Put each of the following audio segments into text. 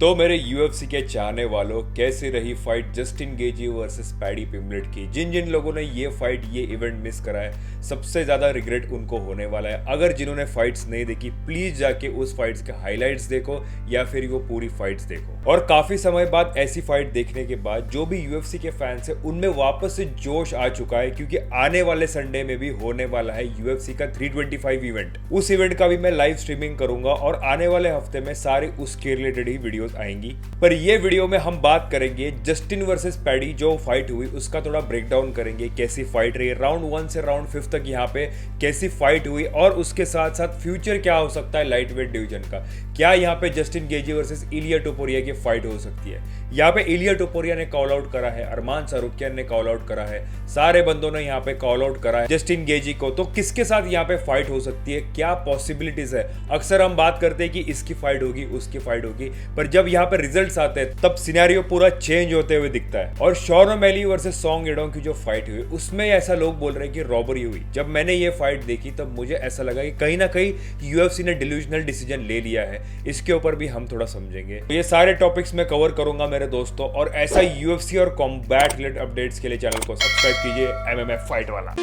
तो मेरे यूएफसी के चाहने वालों, कैसी रही fight Justin Gaethje versus paddy पिम्बलेट की। जिन जिन लोगों ने ये इवेंट मिस करा है, सबसे ज्यादा रिग्रेट उनको होने वाला है। अगर जिन्होंने फाइट्स नहीं देखी, प्लीज जाके उस फाइट्स के हाइलाइट्स देखो या फिर वो पूरी फाइट्स देखो। और काफी समय बाद ऐसी फाइट देखने के बाद जो भी यूएफसी के फैंस है उनमें वापस से जोश आ चुका है, क्योंकि आने वाले संडे में भी होने वाला है यूएफसी का 325 इवेंट। उस इवेंट का भी मैं लाइव स्ट्रीमिंग करूंगा और आने वाले हफ्ते में सारे उसके रिलेटेड ही वीडियो आएंगी। पर ये वीडियो में हम बात करेंगे जस्टिन वर्सेस पैडी जो फाइट हुई उसका थोड़ा ब्रेकडाउन करेंगे, कैसी फाइट रही, राउंड 1 से राउंड 5 तक यहाँ पे कैसी फाइट हुई और उसके साथ साथ फ्यूचर क्या हो सकता है लाइट वेट डिवीजन का। क्या यहाँ पे जस्टिन गेजी वर्सेस इलिया टोपुरिया की फाइट हो सकती है। यहाँ पे इलिया टोपुरिया ने कॉल आउट करा है, अरमान सारुकियान ने कॉल आउट करा है, सारे बंदों ने यहाँ पे कॉल आउट करा है जस्टिन गेजी को। तो किसके साथ यहाँ पे फाइट हो सकती है, क्या पॉसिबिलिटीज है। अक्सर हम बात करते हैं कि इसकी फाइट होगी, उसकी फाइट होगी, पर जब यहाँ पे रिजल्ट्स आते हैं तब सिनेरियो पूरा चेंज होते हुए दिखता है। और शॉन ओमेली वर्सेस सॉन्ग एडोंग की जो फाइट हुई उसमें ऐसा लोग बोल रहे हैं कि रॉबरी हुई। जब मैंने ये फाइट देखी तब मुझे ऐसा लगा कि कहीं ना कहीं यूएफसी ने डिल्यूजनल डिसीजन ले लिया है। इसके ऊपर भी हम थोड़ा समझेंगे। तो ये सारे टॉपिक्स मैं कवर करूंगा मेरे दोस्तों, और ऐसा यूएफसी और कॉम्बैट रिलेटेड अपडेट्स के लिए चैनल को सब्सक्राइब कीजिए, एमएमएफ फाइट वाला।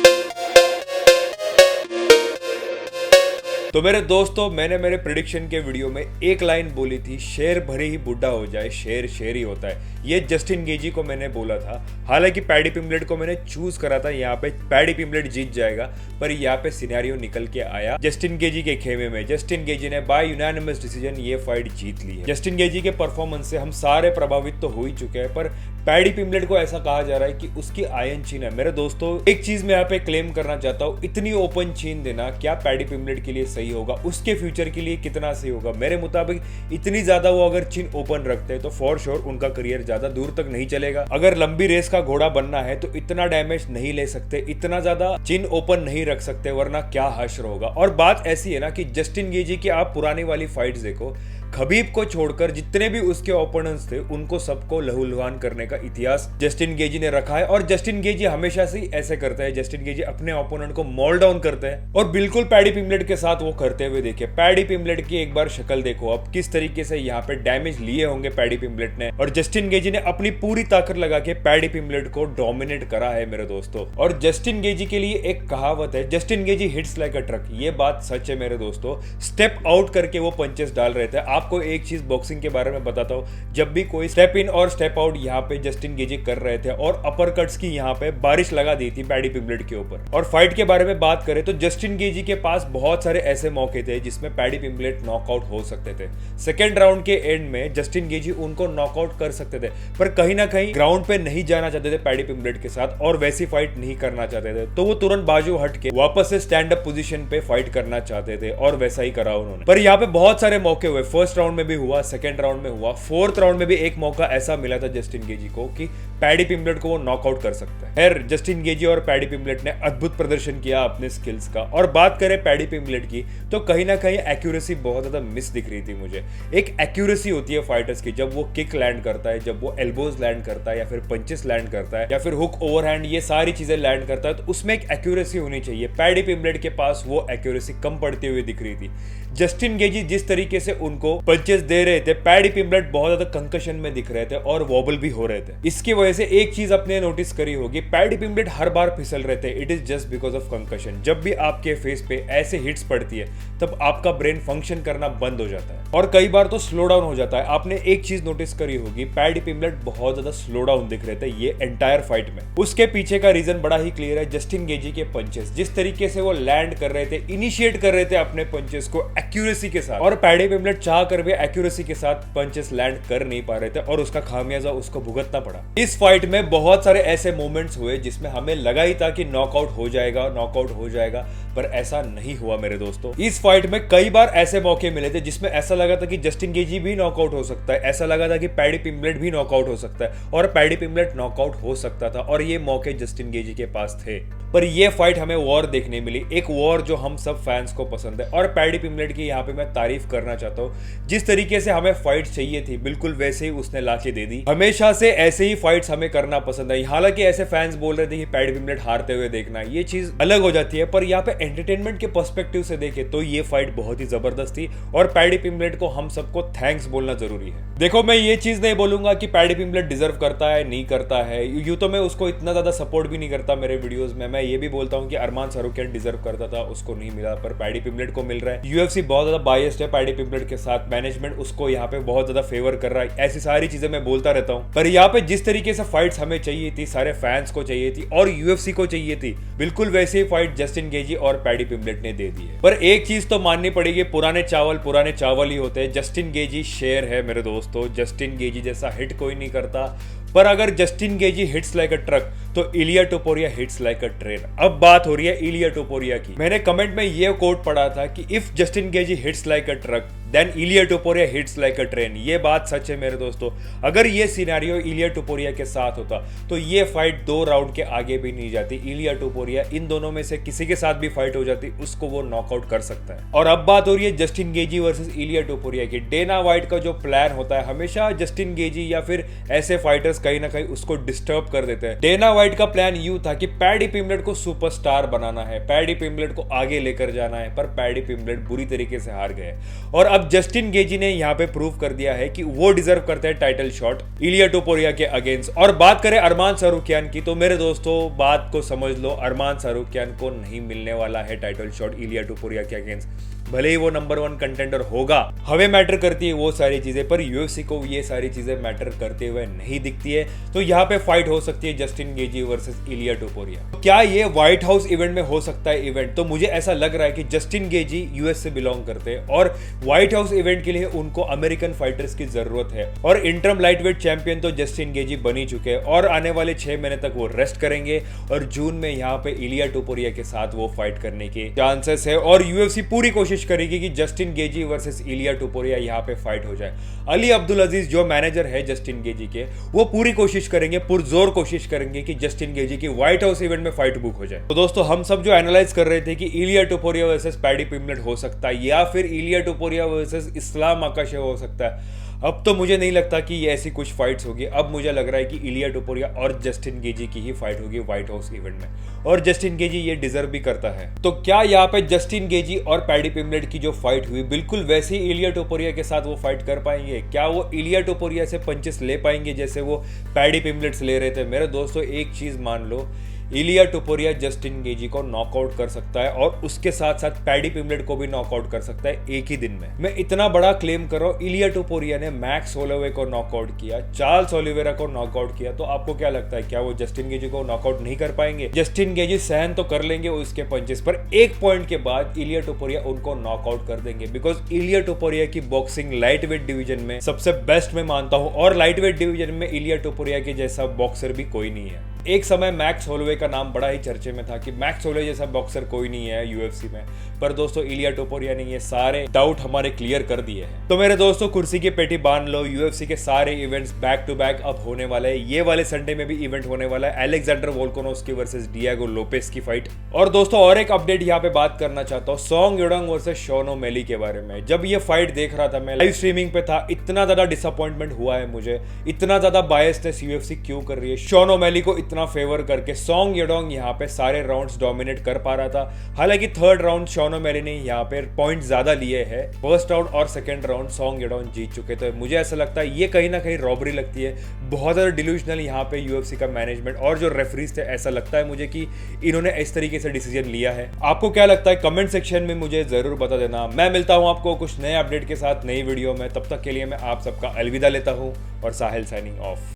तो मेरे दोस्तों, मैंने मेरे प्रिडिक्शन के वीडियो में एक लाइन बोली थी, शेर भरे ही बुढ़ा हो जाए, शेर शेर ही होता है। ये जस्टिन गेजी को मैंने बोला था। हालांकि पैडी पिम्बलेट को मैंने चूज करा था, यहाँ पे पैडी पिम्बलेट जीत जाएगा, पर यहाँ पे सिनेरियो निकल के आया जस्टिन गेजी के खेमे में। जस्टिन गेजी ने बाय यूनानिमस डिसीजन ये फाइट जीत ली है। जस्टिन गेजी के परफॉर्मेंस से हम सारे प्रभावित तो हो ही चुके हैं, पर पैडी पिम्बलेट को ऐसा कहा जा रहा है कि उसकी आयन चीन है। मेरे दोस्तों, एक चीज मैं यहाँ पे क्लेम करना चाहता हूँ, इतनी ओपन चीन देना क्या पैडी पिम्बलेट के लिए सही होगा, उसके फ्यूचर के लिए कितना सही होगा। मेरे मुताबिक इतनी ज्यादा वो अगर चीन ओपन रखते हैं तो फॉर श्योर उनका करियर ज्यादा दूर तक नहीं चलेगा। अगर लंबी रेस का घोड़ा बनना है तो इतना डैमेज नहीं ले सकते, इतना ज्यादा चिन ओपन नहीं रख सकते, वरना क्या हश्र होगा। और बात ऐसी है ना कि जस्टिन गेजी की आप पुरानी वाली फाइट्स देखो, खबीब को छोड़कर जितने भी उसके ओपोनेंट्स थे उनको सबको लहूलुहान करने का इतिहास जस्टिन गेजी ने रखा है। और जस्टिन गेजी हमेशा से ऐसे करता है, जस्टिन गेजी अपने ओपोनेंट को मॉल डाउन करते हैं, और बिल्कुल पैडी पिम्बलेट के साथ वो करते हुए देखे। पैडी पिम्बलेट की एक बार शक्ल देखो अब, किस तरीके से यहाँ पे डैमेज लिए होंगे पैडी पिम्बलेट ने, और जस्टिन गेजी ने अपनी पूरी ताकत लगा के पैडी पिम्बलेट को डोमिनेट करा है मेरे दोस्तों। और जस्टिन गेजी के लिए एक कहावत है, Justin Gaethje hits like a truck. ये बात सच है मेरे दोस्तों। स्टेप आउट करके वो पंचेस डाल रहे थे। आपको एक चीज बॉक्सिंग के बारे में बताता हूं, जब भी कोई स्टेप इन और स्टेप आउट यहाँ पे जस्टिन गेजी कर रहे थे और अपर कट्स की यहाँ पे बारिश लगा दी थी पैडी पिम्बलेट के ऊपर। और फाइट के बारे में बात करें तो जस्टिन गेजी के पास बहुत सारे ऐसे मौके थे जिसमें पैडी पिम्बलेट नॉकआउट हो सकते थे। सेकेंड राउंड के एंड में जस्टिन गेजी उनको नॉकआउट कर सकते थे, पर कहीं ना कहीं ग्राउंड पे नहीं जाना चाहते थे पैडी पिम्बलेट के साथ, और वैसी फाइट नहीं करना चाहते थे। तो वो तुरंत बाजू हट के वापस से स्टैंड अप पोजीशन पे फाइट करना चाहते थे, और वैसा ही करा उन्होंने। पर यहाँ पे बहुत सारे मौके हुए, फर्स्ट राउंड में भी हुआ, सेकंड राउंड में हुआ, फोर्थ राउंड में भी एक मौका ऐसा मिला था जस्टिन गेजी को कि पैडी पिम्बलेट को वो नॉकआउट कर सकता है। खैर, जस्टिन गेजी और पैडी पिम्बलेट ने अद्भुत प्रदर्शन किया अपने स्किल्स का। और बात करें पैडी पिम्बलेट की तो कहीं ना कहीं एक्यूरेसी बहुत ज्यादा मिस दिख रही थी मुझे। एक एक्यूरेसी होती है फाइटर्स की, जब वो किक लैंड करता है, जब वो एल्बोज लैंड करता है, या फिर पंचेस लैंड करता है, या फिर हुक ओवरहैंड, ये सारी चीजें लैंड करता है, तो उसमें एक एक्यूरेसी होनी चाहिए। पैडी पिम्बलेट के पास वो एक्यूरेसी कम पड़ती हुई दिख रही थी। जस्टिन गेजी जिस तरीके से उनको पंचेस दे रहे थे, पैडी पिम्बलेट बहुत ज्यादा कंकशन में दिख रहे थे और वॉबल भी हो रहे थे। इसकी वजह से एक चीज आपने नोटिस करी होगी, पैडी पिम्बलेट हर बार फिसल रहे थे। It is just because of concussion. जब भी आपके फेस पे ऐसे हिट्स पड़ती है तब आपका ब्रेन फंक्शन करना बंद हो जाता है, और कई बार तो स्लो डाउन हो जाता है। आपने एक चीज नोटिस करी होगी, पैडी पिम्बलेट बहुत ज्यादा स्लो डाउन दिख रहे थे ये एंटायर फाइट में। उसके पीछे का रीजन बड़ा ही क्लियर है, जस्टिन गेजी के पंचेस, जिस तरीके से वो लैंड कर रहे थे, इनिशिएट कर रहे थे अपने पंचेस को एक्यूरेसी के साथ, और पैडी पिम्बलेट चाह कर भी एक्यूरेसी के साथ पंचेस लैंड कर नहीं पा रहे थे, और उसका खामियाजा उसको भुगतना पड़ा। इस फाइट में बहुत सारे ऐसे मोमेंट्स हुए जिसमें हमें लगा ही था कि नॉकआउट हो जाएगा, नॉकआउट हो जाएगा, पर ऐसा नहीं हुआ मेरे दोस्तों। इस फाइट में कई बार ऐसे मौके मिले थे जिसमें ऐसा लगा था कि जस्टिन गेजी भी नॉकआउट हो सकता है, ऐसा लगा था कि पैडी पिम्बलेट भी नॉकआउट हो सकता है, और पैडी पिम्बलेट नॉकआउट हो सकता था, और ये मौके जस्टिन गेजी के पास थे। पर ये फाइट हमें वॉर देखने मिली, एक वॉर जो हम सब फैंस को पसंद है। और पैडी पिम्बलेट की यहाँ पे मैं तारीफ करना चाहता हूँ, जिस तरीके से हमें फाइट चाहिए थी बिल्कुल वैसे ही उसने लाके दे दी। हमेशा से ऐसे ही फाइट्स हमें करना पसंद है। हालांकि ऐसे फैंस बोल रहे थे कि पैडी पिम्बलेट हारते हुए देखना, ये चीज अलग हो जाती है, पर यहाँ पे एंटरटेनमेंट के पर्सपेक्टिव से देखे तो ये फाइट बहुत ही जबरदस्त थी और पैडी पिम्बलेट को हम सबको थैंक्स बोलना जरूरी है। देखो, मैं ये चीज नहीं बोलूंगा कि पैडी पिम्बलेट डिजर्व करता है नहीं करता है, यूं तो मैं उसको इतना ज्यादा सपोर्ट भी नहीं करता मेरे वीडियोस में। मैं ये भी बोलता हूँ कि अरमान सारूकियान डिजर्व करता था, उसको नहीं मिला, पर पैडी पिम्बलेट को मिल रहा है। यूएफसी बहुत ज्यादा बायस्ड है पैडी पिम्बलेट के साथ, मैनेजमेंट उसको यहाँ पे बहुत ज्यादा फेवर कर रहा है, ऐसी सारी चीजें मैं बोलता रहता हूँ। पर यहाँ पे जिस तरीके से फाइट्स हमें चाहिए थी, सारे फैंस को चाहिए थी और यूएफसी को चाहिए थी, बिल्कुल वैसे ही फाइट जस्टिन गेजी और पैडी पिम्बलेट ने दे दी है। पर एक चीज तो माननी पड़ेगी, पुराने चावल ही होते हैं। जस्टिन गेजी शेर है मेरे दोस्तों, जस्टिन गेजी जैसा हिट कोई नहीं करता। पर अगर Justin Gaethje hits like a truck तो Ilia Topuria hits like a train. अब बात हो रही है इलिया टोपुरिया की। मैंने कमेंट में ये कोट पढ़ा था कि if Justin Gaethje hits like a truck then Ilia Topuria hits like a train. ये बात सच है मेरे दोस्तों। अगर ये सिनेरियो इलिया टोपुरिया के साथ होता तो ये फाइट 2 राउंड के आगे भी नहीं जाती। इलिया टोपुरिया इन दोनों में से किसी के साथ भी फाइट हो जाती, उसको वो नॉकआउट कर सकता है। और अब बात हो रही है जस्टिन गेजी वर्सेस इलिया टोपुरिया की। डेना व्हाइट का जो प्लान होता है, हमेशा जस्टिन गेजी या फिर ऐसे फाइटर्स कहीं ना कहीं उसको डिस्टर्ब कर देते हैं। डेना व्हाइट का प्लान यूं था कि पैडी पिम्बलेट को सुपरस्टार बनाना है, पैडी पिम्बलेट को आगे लेकर जाना है, पर पैडी पिम्बलेट बुरी तरीके से हार गए। और अब जस्टिन गेजी ने यहां पे प्रूव कर दिया है कि वो डिजर्व करते हैं टाइटल शॉट इलिया टोपुरिया के अगेंस्ट। और बात करें अरमान सारूकियान की, तो मेरे दोस्तों बात को समझ लो, अरमान सारूकियान को नहीं मिलने वाला है टाइटल शॉट इलिया टोपुरिया के अगेंस्ट। भले ही वो नंबर 1 कंटेंडर होगा, हमें मैटर करती है वो सारी चीजें, पर यूएफसी को ये सारी चीजें मैटर करते हुए नहीं दिखती है। तो यहाँ पे फाइट हो सकती है जस्टिन गेजी वर्सेस इलिया टोपुरिया। तो क्या ये व्हाइट हाउस इवेंट में हो सकता है इवेंट? तो मुझे ऐसा लग रहा है कि जस्टिन गेजी यूएस से बिलोंग करते हैं और व्हाइट हाउस इवेंट के लिए उनको अमेरिकन फाइटर्स की जरूरत है। और इंटरम लाइटवेट चैंपियन तो जस्टिन गेजी बन ही चुके हैं और आने वाले 6 महीने तक वो रेस्ट करेंगे और जून में यहाँ पे इलिया टोपुरिया के साथ वो फाइट करने के चांसेस है। और यूएफसी पूरी कोशिश करेगी कि जस्टिन गेजी वर्सेस इलिया टोपुरिया यहाँ पे फाइट हो जाए। अली अब्दुल अजीज जो मैनेजर है जस्टिन गेजी के, वो पूरी कोशिश करेंगे, पुरजोर कोशिश करेंगे कि जस्टिन गेजी की व्हाइट हाउस इवेंट में फाइट बुक हो जाए। तो दोस्तों, हम सब जो एनालाइज कर रहे थे कि इलिया टोपुरिया वर्सेस पैडी पिम्बलेट हो सकता है या फिर इलिया टोपुरिया वर्सेस इस्लाम आकाशे हो सकता है, अब तो मुझे नहीं लगता कि ये ऐसी कुछ फाइट्स होगी। अब मुझे लग रहा है कि इलिया टोपुरिया और जस्टिन गेजी की ही फाइट होगी व्हाइट हाउस इवेंट में, और जस्टिन गेजी ये डिजर्व भी करता है। तो क्या यहाँ पे जस्टिन गेजी और पैडी पिम्बलेट की जो फाइट हुई बिल्कुल वैसे ही इलिया टोपुरिया के साथ वो फाइट कर पाएंगे? क्या वो इलिया टोपुरिया से पंचेस ले पाएंगे जैसे वो पैडी पिम्बलेट से ले रहे थे? मेरे दोस्तों, एक चीज मान लो, इलिया टोपुरिया जस्टिन गेजी को नॉकआउट कर सकता है और उसके साथ साथ पैडी पिम्बलेट को भी नॉकआउट कर सकता है एक ही दिन में। मैं इतना बड़ा क्लेम कर रहा हूं, इलिया टोपुरिया ने मैक्स होलोवे को नॉकआउट किया, चार्ल्स ओलिवेरा को नॉकआउट किया, तो आपको क्या लगता है क्या वो जस्टिन गेजी को नॉकआउट नहीं कर पाएंगे? जस्टिन गेजी सहन तो कर लेंगे उसके पंचेस, पर एक पॉइंट के बाद इलिया टोपुरिया उनको नॉकआउट कर देंगे। बिकॉज इलिया टोपुरिया की बॉक्सिंग लाइट वेट डिवीजन में सबसे बेस्ट मैं मानता हूं और लाइट वेट डिवीजन में इलिया टोपुरिया के जैसा बॉक्सर भी कोई नहीं है। एक समय मैक्स होलोवे का नाम बड़ा ही चर्चे में था कि मैक्स होलोवे जैसा बॉक्सर कोई नहीं है यूएफसी में, पर दोस्तों इलिया टोपुरिया ने ये सारे डाउट हमारे क्लियर कर दिए हैं। तो मेरे दोस्तों, कुर्सी की पेटी बांध लो, यूएफसी के सारे इवेंट्स बैक टू बैक अब होने वाले हैं। ये वाले संडे में भी इवेंट होने वाला है, Alexander Volkanovski versus Diego Lopez की फाइट। और दोस्तों, और एक अपडेट यहाँ पे बात करना चाहता हूँ सॉन्ग योडोंग वर्सेस शॉन ओमेली के बारे में। जब ये फाइट देख रहा था, मैं लाइव स्ट्रीमिंग पे था, इतना ज्यादा डिसअपॉइंटमेंट हुआ है मुझे, इतना ज्यादा बायसनेस यूएफसी क्यों कर रही है शॉन ओमेली को इतना फेवर करके। सॉन्ग योडोंग यहाँ पे सारे राउंड्स डोमिनेट कर पा रहा था। हालांकि थर्ड राउंड शॉन ओमेली ने यहाँ पे पॉइंट ज्यादा लिए हैं, फर्स्ट राउंड और सेकंड राउंड सॉन्ग योडोंग जीत चुके। तो मुझे ऐसा लगता है ये कहीं ना कहीं रॉबरी लगती है, बहुत ज्यादा डिल्यूजनल यहाँ पे यूएफसी का मैनेजमेंट और जो रेफरीज थे। ऐसा लगता है मुझे कि इन्होंने इस तरीके से डिसीजन लिया है। आपको क्या लगता है कमेंट सेक्शन में मुझे जरूर बता देना। मैं मिलता हूँ आपको कुछ नए अपडेट के साथ नई वीडियो में, तब तक के लिए मैं आप सबका अलविदा लेता हूँ और साहिल साइनिंग ऑफ।